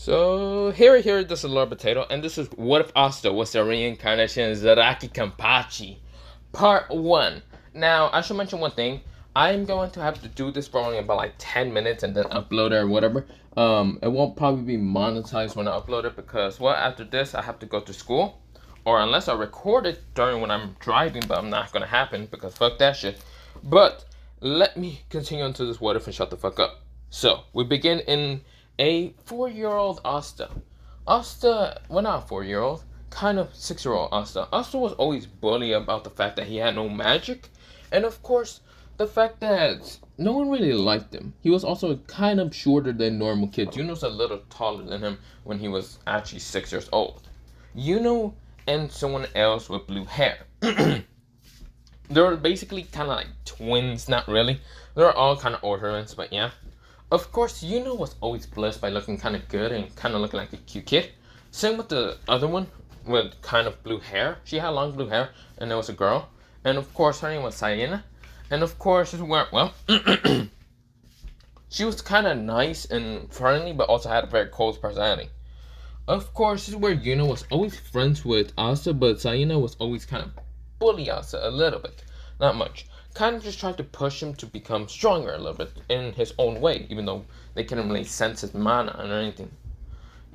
So here, this is Lord Potato, and this is What If Asta was the Reincarnation of Zaraki Kenpachi, Part 1. Now, I should mention one thing. I'm going to have to do this for only about like 10 minutes and then upload it or whatever. It won't probably be monetized when I upload it because, well, after this, I have to go to school. Or unless I record it during when I'm driving, but I'm not going to happen because fuck that shit. But let me continue into this What If and shut the fuck up. So, we begin in a 4-year-old Asta. Asta, well, not 4-year-old, kind of 6-year-old Asta. Asta was always bullied about the fact that he had no magic, and of course, the fact that no one really liked him. He was also kind of shorter than normal kids. Yuno's a little taller than him when he was actually 6 years old. Yuno and someone else with blue hair. They were basically kind of like twins, not really. They were all kind of orphans, but yeah. Of course, Yuno was always blessed by looking kind of good and kind of looking like a cute kid. Same with the other one with kind of blue hair. She had long blue hair, and it was a girl. And of course, her name was Sayena. And of course, well, she was kind of nice and friendly, but also had a very cold personality. Of course, this is where Yuno was always friends with Asta, but Sayena was always kind of bully Asta a little bit. Not much. Kind of just tried to push him to become stronger a little bit in his own way, even though they couldn't really sense his mana or anything.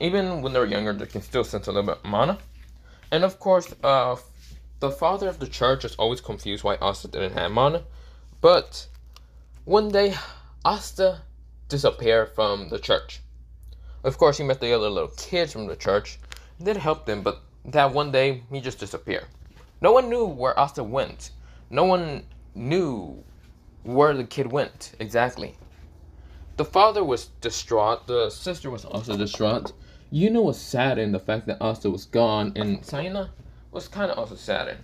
Even when they were younger, they can still sense a little bit of mana. And of course, the father of the church is always confused why Asta didn't have mana. But one day, Asta disappeared from the church. Of course, he met the other little kids from the church. They did help them, but that one day, he just disappeared. No one knew where Asta went. No one knew where the kid went exactly. The father was distraught. The sister was also distraught. Yuno was saddened in the fact that Asta was gone, and Sayena was kind of also saddened.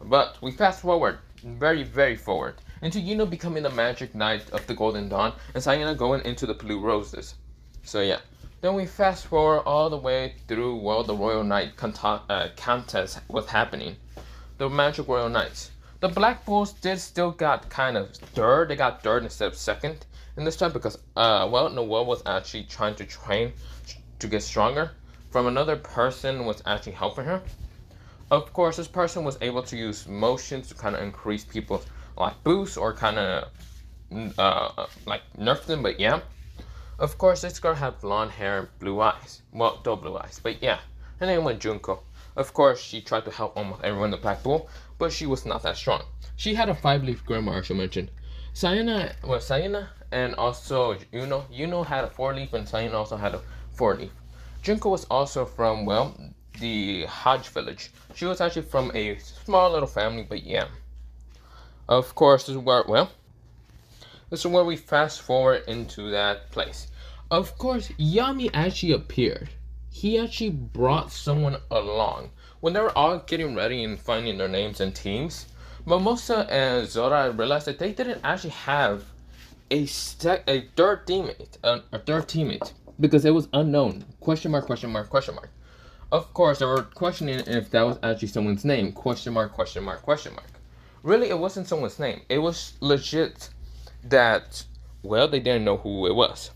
But we fast forward, very, very forward, into Yuno becoming the Magic Knight of the Golden Dawn, and Sayena going into the Blue Roses. So yeah. Then we fast forward all the way through while the Royal Knight contest was happening. The Magic Royal Knights. The Black Bulls did still got kind of third. They got third instead of second. And this time because, Noelle was actually trying to train to get stronger. From another person was actually helping her. Of course, this person was able to use motions to kind of increase people's like boosts or kind of like nerf them. But yeah. Of course, this girl had blonde hair and blue eyes. Well, dull blue eyes. But yeah. Her name was Junko. Of course, she tried to help almost everyone in the Black Bull, but she was not that strong. She had a 5-leaf grandma, I should mention. Sayena and also Yuno had a 4-leaf, and Sayena also had a 4-leaf. Junko was also from, well, the Hodge village. She was actually from a small little family, but yeah. Of course, this is where we fast forward into that place. Of course, Yami actually appeared. He actually brought someone along when they were all getting ready and finding their names and teams. Mimosa and Zora realized that they didn't actually have a third teammate because it was unknown. Question mark, question mark, question mark. Of course, they were questioning if that was actually someone's name. Question mark, question mark, question mark. Really, it wasn't someone's name. It was legit that, well, they didn't know who it was.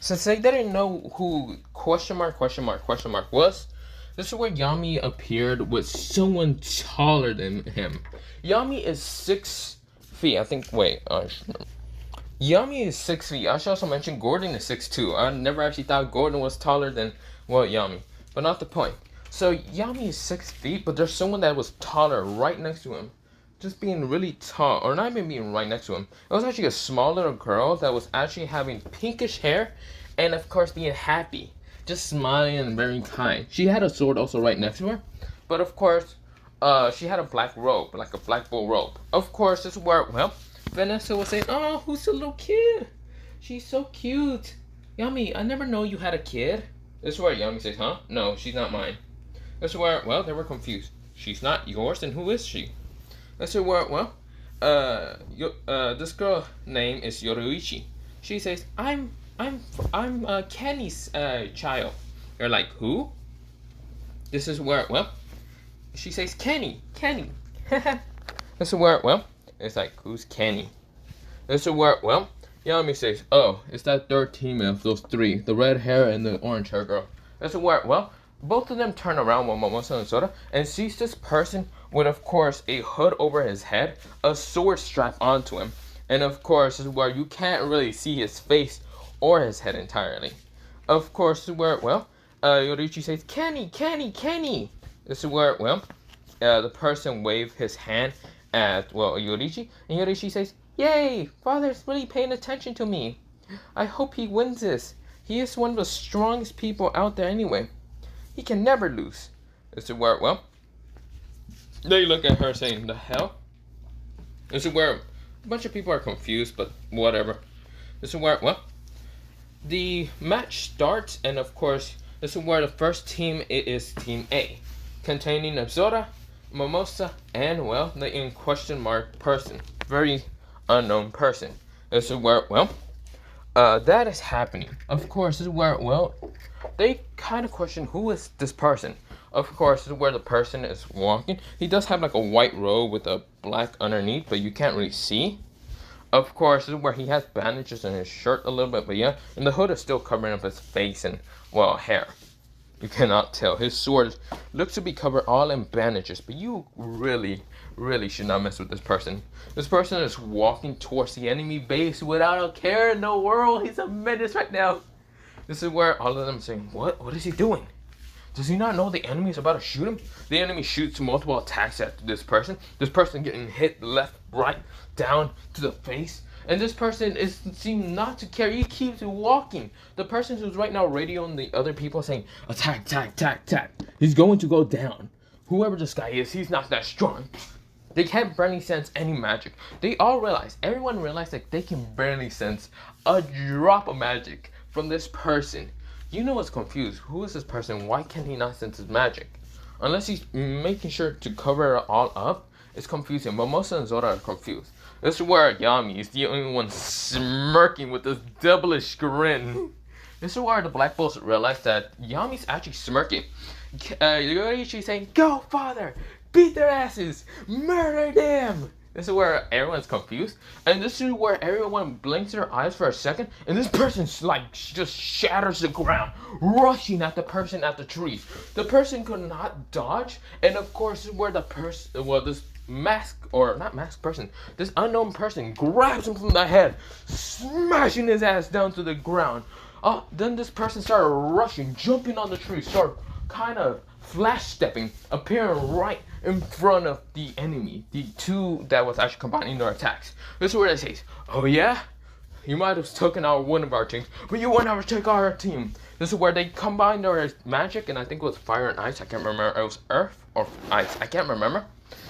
Since they didn't know who question mark was, this is where Yami appeared with someone taller than him. Yami is 6 feet. Yami is 6 feet. I should also mention Gordon is 6'2". I never actually thought Gordon was taller than, well, Yami. But not the point. So Yami is 6 feet, but there's someone that was taller right next to him. Just being really tall, or not even being right next to him. It was actually a small little girl that was actually having pinkish hair, and of course being happy, just smiling and very kind. She had a sword also right next to her, but of course, she had a black robe, like a Black Bull robe. Of course, this is where, well, Vanessa was saying, "Oh, who's the little kid? She's so cute. Yami, I never know you had a kid." This is where Yami says, "Huh? No, she's not mine." This is where, well, they were confused. She's not yours, then who is she? This is where, well, this girl name is Yoruichi. She says, I'm Kenny's child." You're like, who? This is where, well, she says, Kenny. This is where, well, it's like, who's Kenny? This is where, well, Yami says, "Oh, it's that third team of those three, the red hair and the orange hair girl." That's where, well, both of them turn around with Mimosa and Soda and sees this person with, of course, a hood over his head, a sword strapped onto him, and of course, this is where you can't really see his face or his head entirely. Of course, this is where, well, Yoriichi says, "Kenny, Kenny, Kenny." This is where, well, the person waved his hand at, well, Yoriichi, and Yoriichi says, "Yay! Father's really paying attention to me. I hope he wins this. He is one of the strongest people out there anyway. He can never lose." This is where, well, they look at her saying, "The hell?" This is where a bunch of people are confused, but whatever. This is where, well, the match starts, and of course, this is where the first team is Team A, containing Absora, Mimosa, and, well, the in question mark person. Very unknown person. This is where, well, that is happening. Of course, this is where, well, they kind of question who is this person. Of course, this is where the person is walking. He does have like a white robe with a black underneath, but you can't really see. Of course, this is where he has bandages in his shirt a little bit, but yeah, and the hood is still covering up his face and, well, hair. You cannot tell. His sword looks to be covered all in bandages, but you really should not mess with this person. This person is walking towards the enemy base without a care in the world. He's a menace right now. This is where all of them are saying, "What? What is he doing? Does he not know the enemy is about to shoot him?" The enemy shoots multiple attacks at this person. This person getting hit left, right, down to the face. And this person seems not to care. He keeps walking. The person who's right now radioing the other people saying, "Attack, attack, attack, attack. He's going to go down. Whoever this guy is, he's not that strong." They can't barely sense any magic. They all realize, everyone realized that they can barely sense a drop of magic from this person. You know what's confused. Who is this person? Why can he not sense his magic? Unless he's making sure to cover it all up, it's confusing. Mimosa and Zora are confused. This is where Yami is the only one smirking with this devilish grin. This is where the Black Bulls realize that Yami's actually smirking. Yoriichi saying, "Go, father! Beat their asses! Murder them!" This is where everyone's confused, and this is where everyone blinks their eyes for a second, and this person's like just shatters the ground, rushing at the person at the trees. The person could not dodge, and of course, this is where the person, well, this this unknown person grabs him from the head, smashing his ass down to the ground. Then this person started rushing, jumping on the tree, started kind of flash stepping, appearing right in front of the enemy, the two that was actually combining their attacks. This is where they say, "Oh yeah? You might have taken out one of our teams, but you will never take our team." This is where they combined their magic, and I think it was fire and ice, I can't remember. It was earth or ice, I can't remember.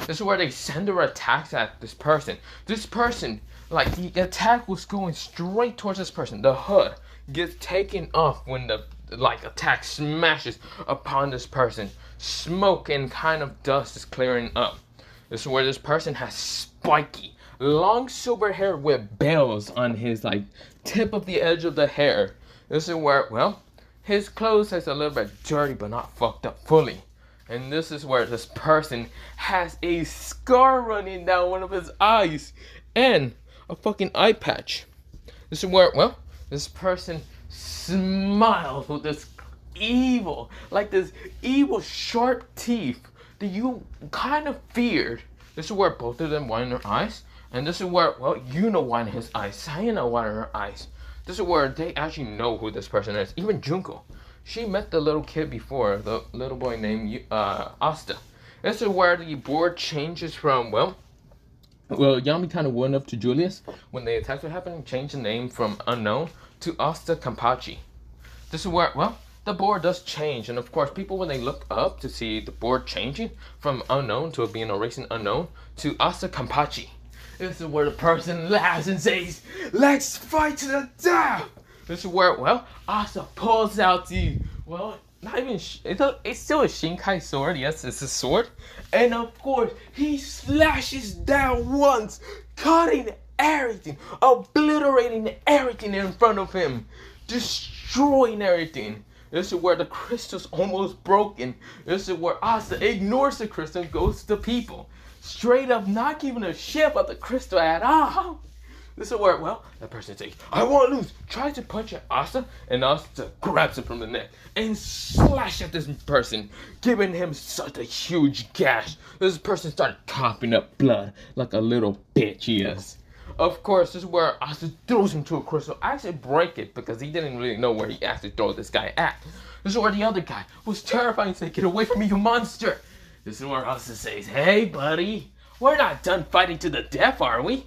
This is where they send their attacks at this person. This person, like, the attack was going straight towards this person. The hood gets taken off when the attack smashes upon this person. Smoke and kind of dust is clearing up. This is where this person has spiky, long silver hair with bells on his tip of the edge of the hair. This is where, well, his clothes is a little bit dirty but not fucked up fully. And this is where this person has a scar running down one of his eyes and a fucking eye patch. This is where, well, this person smiles with this evil sharp teeth that you kind of feared. This is where both of them widen their eyes, and this is where, well, Yuna widened his eyes, Sayana widened her eyes. This is where they actually know who this person is. Even Junko, she met the little kid before, the little boy named Asta. This is where the board changes from, well, Yami kind of went up to Julius when the attacks were happening, changed the name from unknown to Asta Kenpachi. This is where, well, the board does change, and of course, people when they look up to see the board changing from unknown to being a racing unknown to Asta Kenpachi. This is where the person laughs and says, "Let's fight to the death!" This is where, well, Asta pulls out the, well, not even, it's still a Shinkai sword, yes, it's a sword. And of course, he slashes down once, cutting everything, obliterating everything in front of him, destroying everything. This is where the crystal's almost broken. This is where Asta ignores the crystal and goes to people. Straight up not giving a shit about the crystal at all. This is where, well, that person says, I won't lose. Tries to punch at Asta, and Asta grabs him from the neck and slash at this person, giving him such a huge gash. This person started coughing up blood like a little bitch he is. Of course, this is where Asta throws him to a crystal. I actually break it because he didn't really know where he actually threw this guy at. This is where the other guy was terrified and said, get away from me, you monster. This is where Asta says, hey, buddy, we're not done fighting to the death, are we?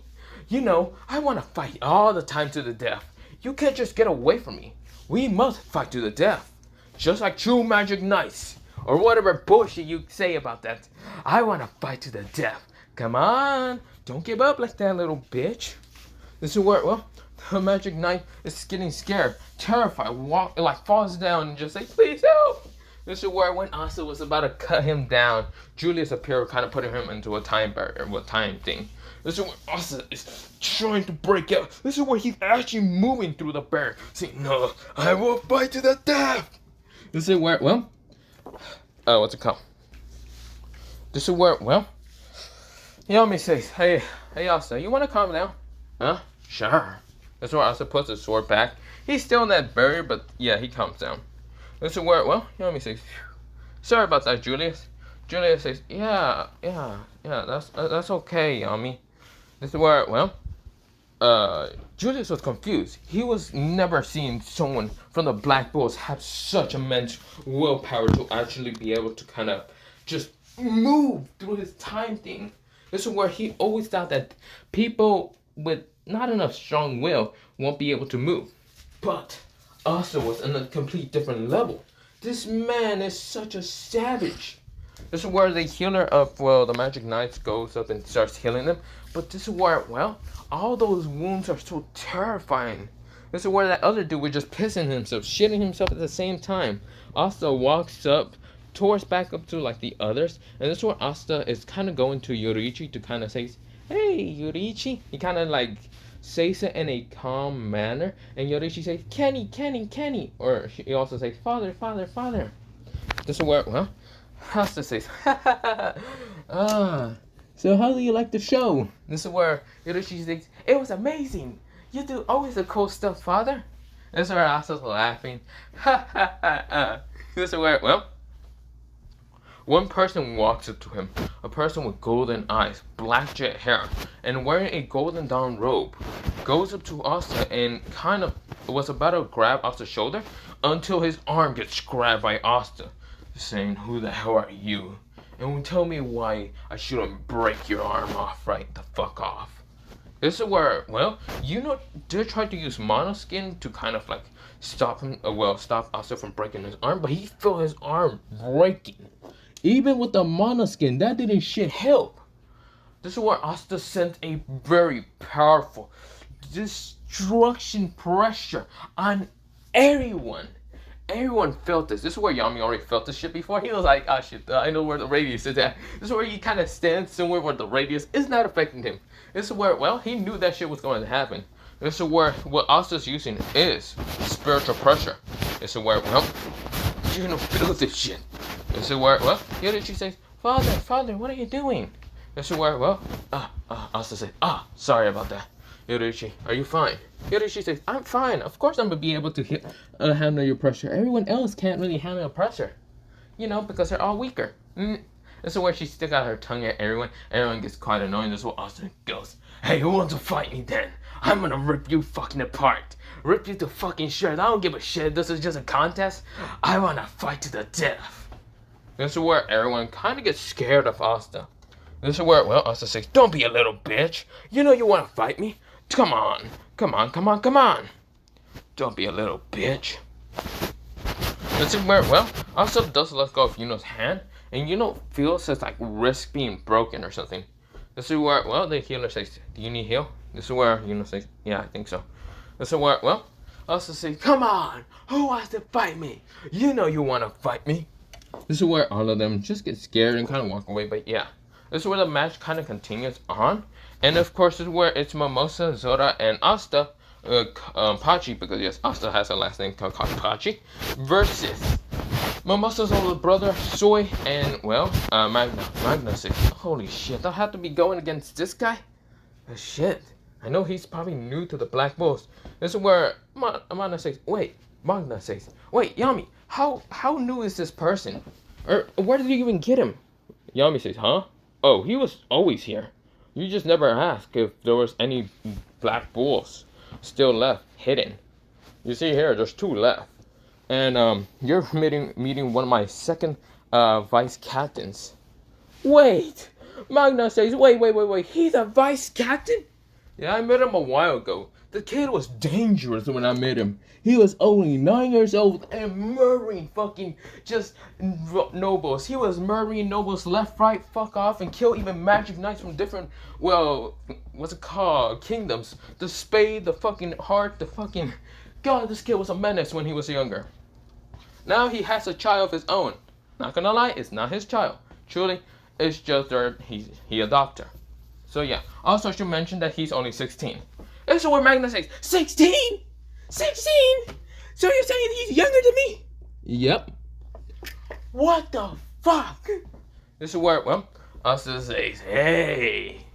You know, I want to fight all the time to the death. You can't just get away from me. We must fight to the death. Just like true magic knights. Or whatever bullshit you say about that. I want to fight to the death. Come on. Don't give up like that, little bitch. This is where, well, the magic knight is getting scared, terrified, falls down and just say, please help. This is where when Asta was about to cut him down, Julius appeared, kind of putting him into a time barrier, time thing. This is where Asta is trying to break out. This is where he's actually moving through the barrier, saying, no, I will fight to the death. This is where, well, what's it called? This is where, well, Yami says, hey, Asta, you want to calm down? Huh? Sure. That's where Asta puts his sword back. He's still in that barrier, but yeah, he calms down. This is where, well, Yami says, sorry about that, Julius. Julius says, yeah, that's okay, Yami. This is where, well, Julius was confused. He was never seen someone from the Black Bulls have such immense willpower to actually be able to kind of just move through his time thing. This is where he always thought that people with not enough strong will won't be able to move. But Asta was on a complete different level. This man is such a savage. This is where the healer of, well, the Magic Knights goes up and starts healing them. But this is where, well, all those wounds are so terrifying. This is where that other dude was just pissing himself, shitting himself at the same time. Asta walks up, tours back up to like the others, and this is where Asta is kind of going to Yoriichi to kind of say, hey, Yoriichi. He kind of like says it in a calm manner, and Yoriichi says, Kenny, or he also says, father. This is where, well, Asta says, so how do you like the show? This is where Yoriichi says, it was amazing. You do always the cool stuff, father. This is where Asta's laughing. This is where, well, one person walks up to him, a person with golden eyes, black jet hair, and wearing a golden dawn robe, goes up to Asta and kind of was about to grab Asta's shoulder until his arm gets grabbed by Asta, saying, who the hell are you? And tell me why I shouldn't break your arm off right the fuck off. This is where, well, you know, they tried to use monoskin to kind of like stop him, stop Asta from breaking his arm, but he felt his arm breaking. Even with the monoskin, that didn't shit help. This is where Asta sent a very powerful destruction pressure on everyone. Everyone felt this. This is where Yami already felt this shit before. He was like, oh shit, I know where the radius is at. This is where he kind of stands somewhere where the radius is not affecting him. This is where, well, he knew that shit was going to happen. This is where what Asta's using is spiritual pressure. This is where, well, you're gonna feel this shit. This is where, well, Yoriichi says, Father, what are you doing? This is where, well, Asta says, sorry about that. Yoriichi, are you fine? Yoriichi says, I'm fine. Of course I'm going to be able to handle your pressure. Everyone else can't really handle pressure. You know, because they're all weaker. This is where she sticks out her tongue at everyone. Everyone gets quite annoying. This is where Asta goes, hey, who wants to fight me then? I'm going to rip you fucking apart. Rip you to fucking shreds. I don't give a shit. This is just a contest. I want to fight to the death. This is where everyone kind of gets scared of Asta. This is where, well, Asta says, don't be a little bitch. You know you want to fight me. Come on. Don't be a little bitch. This is where, well, Asta does let go of Yuno's hand. And Yuno feels his, like, wrist being broken or something. This is where, well, the healer says, do you need heal? This is where Yuno says, yeah, I think so. This is where, well, Asta says, come on. Who wants to fight me? You know you want to fight me. This is where all of them just get scared and kind of walk away. But yeah, this is where the match kind of continues on. And of course, this is where it's Mimosa, Zora, and Asta, Pachi, because yes, Asta has a last name called Pachi, versus Mimosa's older brother, Soy, and, well, Magna. Magna says, holy shit, I'll have to be going against this guy? Shit. I know he's probably new to the Black Bulls. This is where Magna says, wait, Yami, how new is this person? Or where did you even get him? Yami says, huh? Oh, he was always here. You just never asked if there was any Black Bulls still left hidden. You see here, there's 2 left. And you're meeting one of my second vice captains. Wait! Magna says, wait. He's a vice captain? Yeah, I met him a while ago. The kid was dangerous when I met him. He was only 9 years old and murdering fucking just nobles. He was murdering nobles left, right, fuck off, and kill even magic knights from different, well, what's it called? Kingdoms. The spade, the fucking heart, the fucking... God, this kid was a menace when he was younger. Now he has a child of his own. Not gonna lie, it's not his child. Truly, it's just he adopted her. So yeah, also I should mention that he's only 16. This is where Magna says, 16? 16? So you're saying he's younger than me? Yep. What the fuck? This is where, well, Asta says, hey,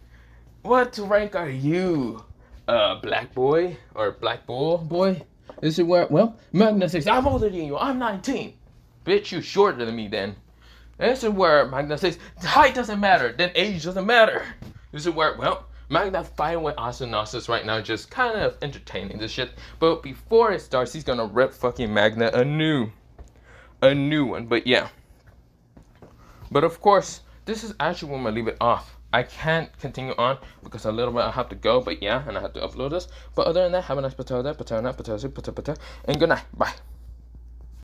what rank are you? Black boy? Or Black Bull boy? This is where, well, Magna says, I'm older than you, I'm 19. Bitch, you shorter than me then. This is where Magna says, height doesn't matter, then age doesn't matter. This is where, well, Magna fighting with Asta and Asta's right now, just kind of entertaining this shit. But before it starts, he's gonna rip fucking Magna a new one. But yeah. But of course, this is actually when I'm gonna leave it off. I can't continue on because a little bit I have to go, but yeah, and I have to upload this. But other than that, have a nice patata, and good night. Bye.